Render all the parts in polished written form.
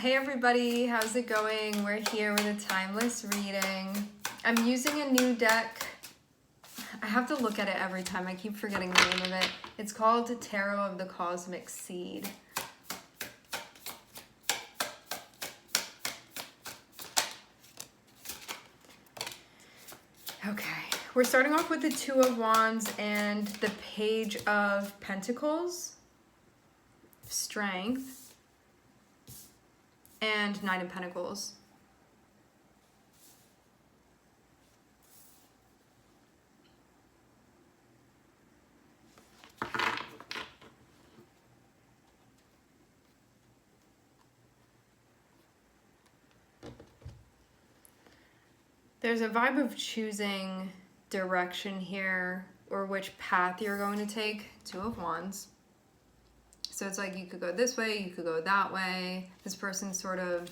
Hey everybody, how's it going? We're here with a timeless reading. I'm using a new deck. I have to look at it every time. I keep forgetting the name of it. It's called Tarot of the Cosmic Seed. Okay, we're starting off with the Two of Wands and the Page of Pentacles, Strength, and Nine of Pentacles. There's a vibe of choosing direction here, or which path you're going to take. Two of Wands. So it's like you could go this way, you could go that way. This person's sort of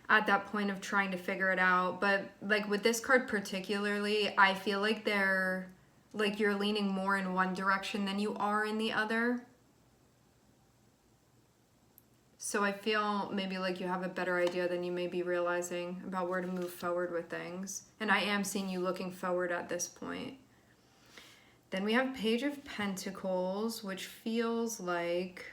at that point of trying to figure it out. But like with this card particularly, I feel like you're leaning more in one direction than you are in the other. So I feel maybe like you have a better idea than you may be realizing about where to move forward with things. And I am seeing you looking forward at this point. Then we have Page of Pentacles, which feels like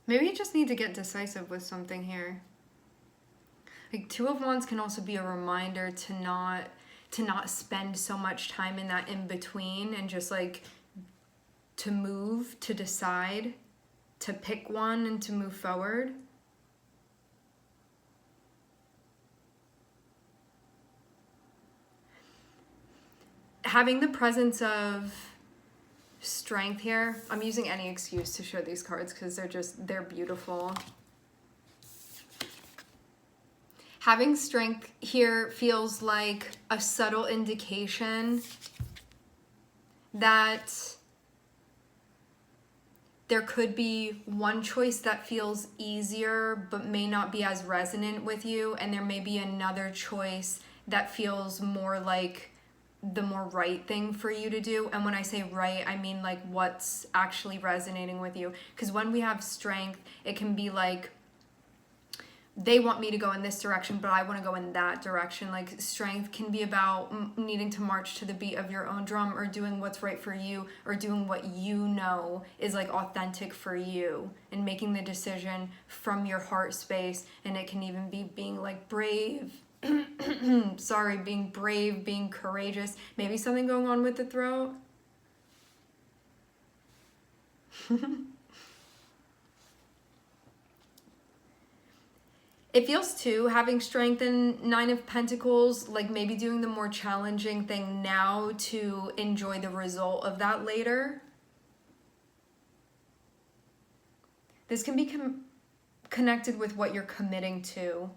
maybe you just need to get decisive with something here. Like Two of Wands can also be a reminder to not spend so much time in that in between and just like to move, to decide, to pick one and to move forward. Having the presence of Strength here, I'm using any excuse to show these cards because they're beautiful. Having Strength here feels like a subtle indication that there could be one choice that feels easier but may not be as resonant with you, and there may be another choice that feels more like the more right thing for you to do. And when I say right, I mean like what's actually resonating with you. Because when we have Strength, it can be like they want me to go in this direction, but I want to go in that direction. Like Strength can be about needing to march to the beat of your own drum, or doing what's right for you, or doing what you know is like authentic for you, and making the decision from your heart space. And it can even be being like brave. Being brave, being courageous. Maybe something going on with the throat. It feels too, having Strength and Nine of Pentacles, like maybe doing the more challenging thing now to enjoy the result of that later. This can be connected with what you're committing to.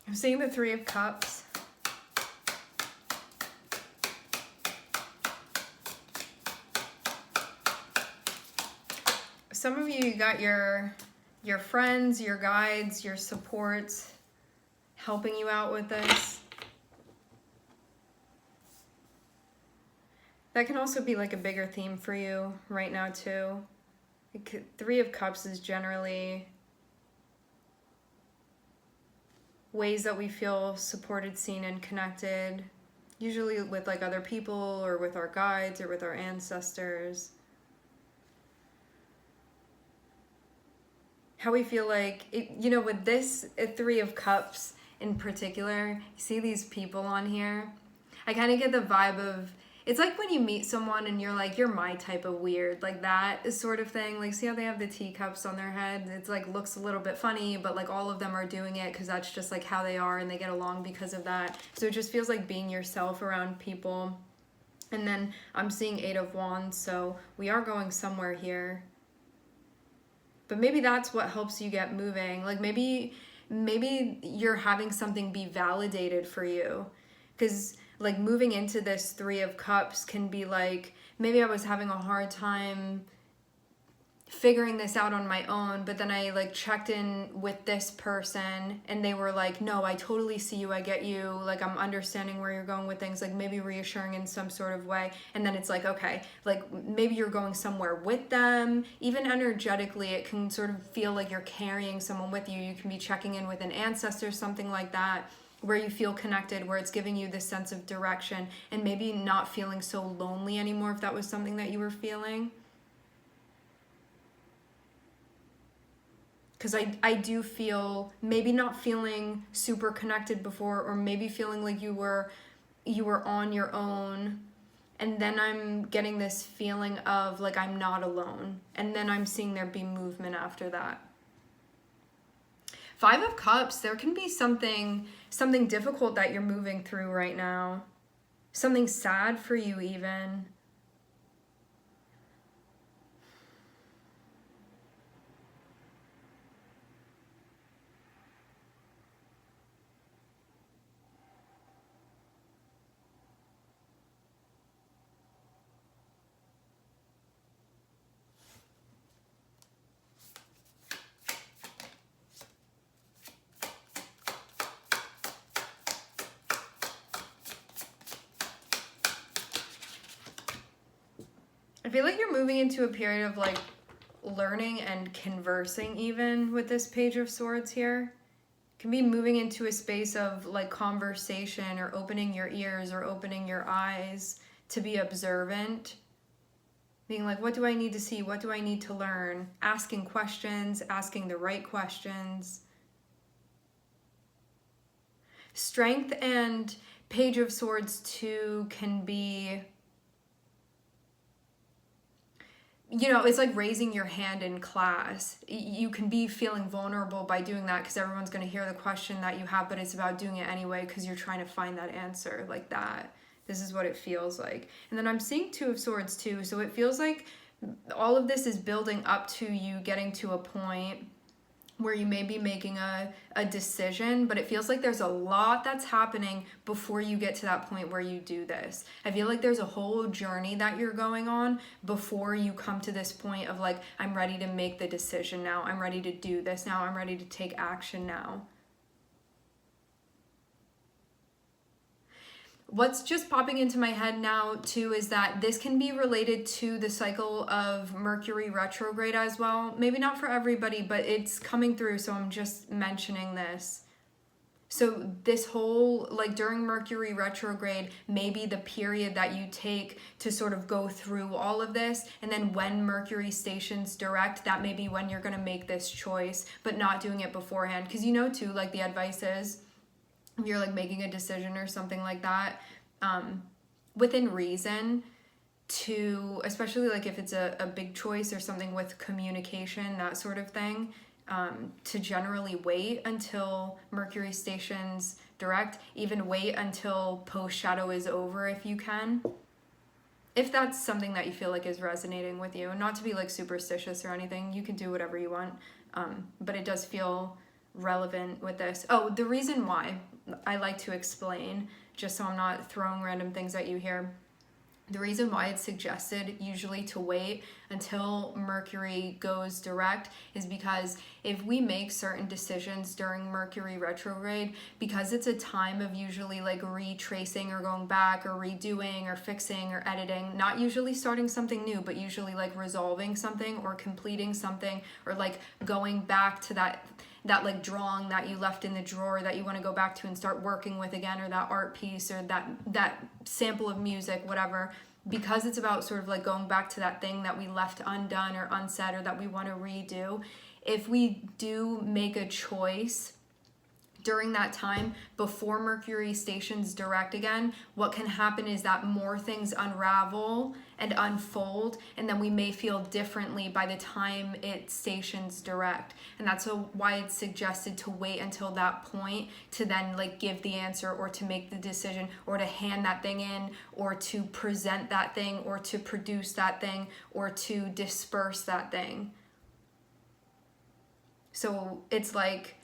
I'm seeing the Three of Cups. Some of you got your friends, your guides, your supports helping you out with this. That can also be like a bigger theme for you right now too. Three of Cups is generally ways that we feel supported, seen, and connected, usually with like other people or with our guides or with our ancestors. How we feel like, with this Three of Cups in particular, you see these people on here, I kind of get the vibe of, it's like when you meet someone and you're like, you're my type of weird, like that sort of thing. Like, see how they have the teacups on their head? It's like, looks a little bit funny, but like all of them are doing it because that's just like how they are and they get along because of that. So it just feels like being yourself around people. And then I'm seeing Eight of Wands, so we are going somewhere here. But maybe that's what helps you get moving. Like maybe you're having something be validated for you. Because like moving into this 3 of Cups can be like, maybe I was having a hard time figuring this out on my own, but then I like checked in with this person and they were like, no, I totally see you, I get you, like I'm understanding where you're going with things, like maybe reassuring in some sort of way. And then it's like, okay, like maybe you're going somewhere with them. Even energetically, it can sort of feel like you're carrying someone with you. You can be checking in with an ancestor, something like that, where you feel connected, where it's giving you this sense of direction and maybe not feeling so lonely anymore, if that was something that you were feeling. Because I do feel maybe not feeling super connected before, or maybe feeling like you were on your own, and then I'm getting this feeling of like I'm not alone, and then I'm seeing there be movement after that. 5 of Cups, there can be something difficult that you're moving through right now, something sad for you even. I feel like you're moving into a period of like learning and conversing even with this Page of Swords here. Can be moving into a space of like conversation, or opening your ears or opening your eyes to be observant. Being like, what do I need to see? What do I need to learn? Asking questions, asking the right questions. Strength and Page of Swords too can be, you know, it's like raising your hand in class. You can be feeling vulnerable by doing that because everyone's going to hear the question that you have, but it's about doing it anyway because you're trying to find that answer like that. This is what it feels like. And then I'm seeing 2 of Swords too, so it feels like all of this is building up to you getting to a point where you may be making a decision, but it feels like there's a lot that's happening before you get to that point where you do this. I feel like there's a whole journey that you're going on before you come to this point of like, I'm ready to make the decision now. I'm ready to do this now. I'm ready to take action now. What's just popping into my head now too is that this can be related to the cycle of Mercury retrograde as well. Maybe not for everybody, but it's coming through, so I'm just mentioning this. So this whole, like during Mercury retrograde, maybe the period that you take to sort of go through all of this, and then when Mercury stations direct, that may be when you're going to make this choice, but not doing it beforehand. Because you know too, like the advice is, if you're like making a decision or something like that, within reason, to, especially like if it's a big choice or something with communication, that sort of thing, to generally wait until Mercury stations direct, even wait until post shadow is over if you can. If that's something that you feel like is resonating with you, and not to be like superstitious or anything, you can do whatever you want, but it does feel relevant with this. Oh, the reason why I like to explain, just so I'm not throwing random things at you here. The reason why it's suggested usually to wait until Mercury goes direct is because if we make certain decisions during Mercury retrograde, because it's a time of usually like retracing or going back or redoing or fixing or editing, not usually starting something new, but usually like resolving something or completing something, or like going back to that like drawing that you left in the drawer that you want to go back to and start working with again, or that art piece, or that sample of music, whatever, because it's about sort of like going back to that thing that we left undone or unsaid or that we want to redo. If we do make a choice during that time before Mercury stations direct again, what can happen is that more things unravel and unfold, and then we may feel differently by the time it stations direct. And that's why it's suggested to wait until that point to then like give the answer, or to make the decision, or to hand that thing in, or to present that thing, or to produce that thing, or to disperse that thing. So it's like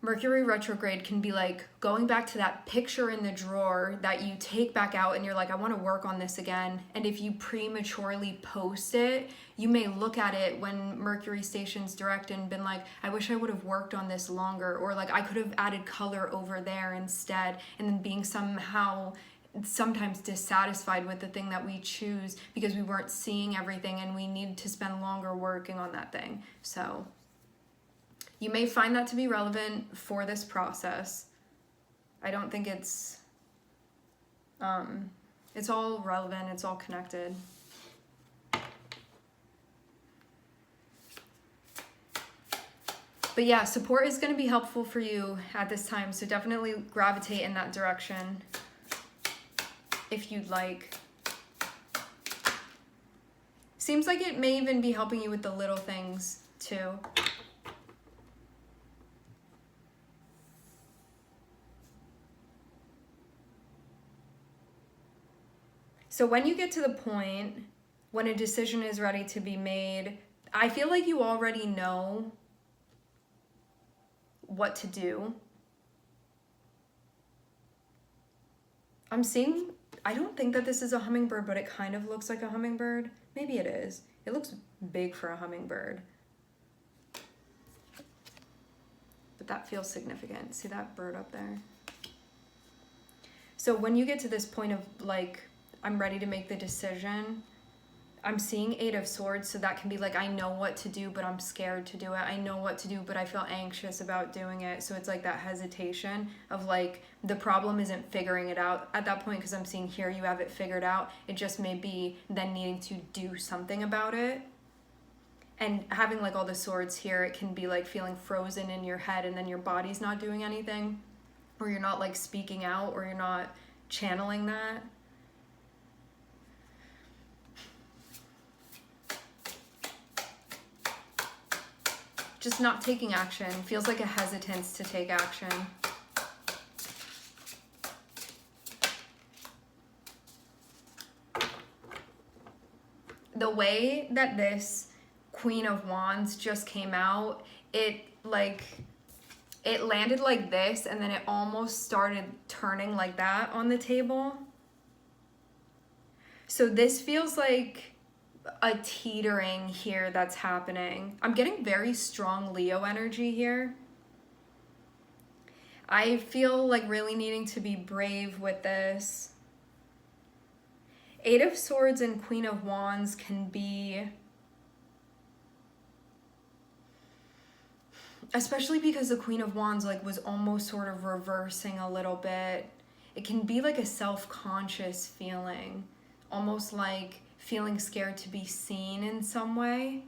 Mercury retrograde can be like going back to that picture in the drawer that you take back out and you're like, I want to work on this again. And if you prematurely post it, you may look at it when Mercury stations direct and been like, I wish I would have worked on this longer, or like I could have added color over there instead, and then being somehow sometimes dissatisfied with the thing that we choose because we weren't seeing everything and we need to spend longer working on that thing. So you may find that to be relevant for this process. I don't think it's all relevant, it's all connected. But yeah, support is going to be helpful for you at this time, so definitely gravitate in that direction if you'd like. Seems like it may even be helping you with the little things too. So when you get to the point when a decision is ready to be made, I feel like you already know what to do. I'm seeing, I don't think that this is a hummingbird, but it kind of looks like a hummingbird. Maybe it is. It looks big for a hummingbird. But that feels significant. See that bird up there? So when you get to this point of like, I'm ready to make the decision, I'm seeing 8 of Swords, so that can be like, I know what to do, but I'm scared to do it. I know what to do, but I feel anxious about doing it. So it's like that hesitation of like, the problem isn't figuring it out at that point, because I'm seeing here you have it figured out. It just may be then needing to do something about it. And having like all the swords here, it can be like feeling frozen in your head and then your body's not doing anything, or you're not like speaking out, or you're not channeling that. Just not taking action. Feels like a hesitance to take action. The way that this Queen of Wands just came out, it landed like this and then it almost started turning like that on the table. So this feels like a teetering here that's happening. I'm getting very strong Leo energy here. I feel like really needing to be brave with this. 8 of Swords and Queen of Wands can be, especially because the Queen of Wands like was almost sort of reversing a little bit. It can be like a self-conscious feeling, almost like feeling scared to be seen in some way.